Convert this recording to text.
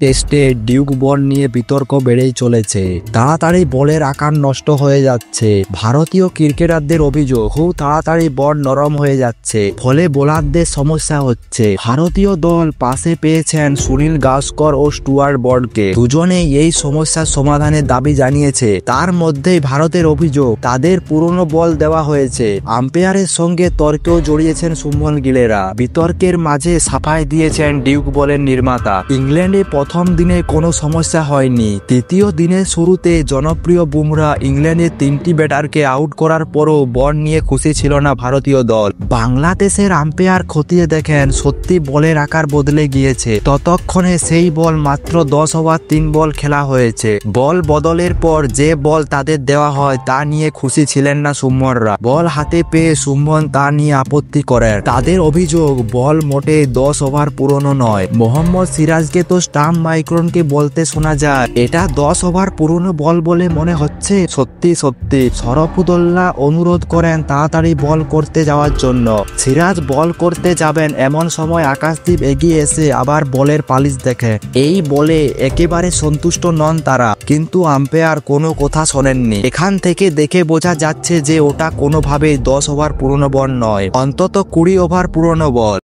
টেস্টে ডিউক বল নিয়ে বিতর্ক বেড়েই চলেছে। তাড়াতাড়ি বলের আকার নষ্ট হয়ে যাচ্ছে। ভারতীয় ক্রিকেটারদের অভিযোগ খুব তাড়াতাড়ি বল নরম হয়ে যাচ্ছে, ফলে বোলারদের সমস্যা হচ্ছে। ভারতীয় দল পাশে পেয়েছেন সুনীল গাভাস্কর ও স্টুয়ার্ট ব্রডকে। দুজনেই এই সমস্যার সমাধানের দাবি জানিয়েছে। তার মধ্যেই ভারতের অভিযোগ তাদের পুরনো বল দেওয়া হয়েছে। আম্পায়ারের সঙ্গে তর্কেও জড়িয়েছেন শুভমন গিলেরা। বিতর্কের মাঝে সাফাই দিয়েছেন ডিউক বলের নির্মাতা। ইংল্যান্ডে প্রথম দিনে কোনো সমস্যা হয়নি। তৃতীয় দিনের শুরুতে জনপ্রিয় বুমরা ইংল্যান্ডের 3টি ব্যাটারকে আউট করার পরও বল নিয়ে খুশি ছিল না ভারতীয় দল। বাংলাদেশের আম্পায়ার খতিয়ে দেখেন সত্যি বলের আকার বদলে গিয়েছে। ততক্ষণে সেই বল মাত্র 10 ওভার 3 বল খেলা হয়েছে। বল বদলের পর যে বল তাদের দেওয়া হয় তা নিয়ে খুশি ছিলেন না শুভমনরা। বল হাতে পেয়ে শুভমন তা নিয়ে আপত্তি করেন। তাদের অভিযোগ বল মোটে 10 ওভার পুরনো নয়। মোহাম্মদ সিরাজকে তো স্টাম্প মাইক্রনকে বলতে শোনা যায় এটা 10 ওভার পুরনো বল বলে মনে হচ্ছে। সত্যি শরফুদ্দৌলা অনুরোধ করেন তাড়াতাড়ি বল করতে যাওয়ার জন্য। সিরাজ বল করতে যাবেন এমন সময় আকাশদীপ এগিয়ে এসে আবার বলের পালিশ দেখে। এই বলে একেবারে সন্তুষ্ট নন তারা, কিন্তু আম্পায়ার কোনো কথা শোনেননি। এখান থেকে দেখে বোঝা যাচ্ছে যে ওটা কোনোভাবেই 10 ওভার পুরনো বল নয়, অন্তত 20 ওভার পুরনো বল।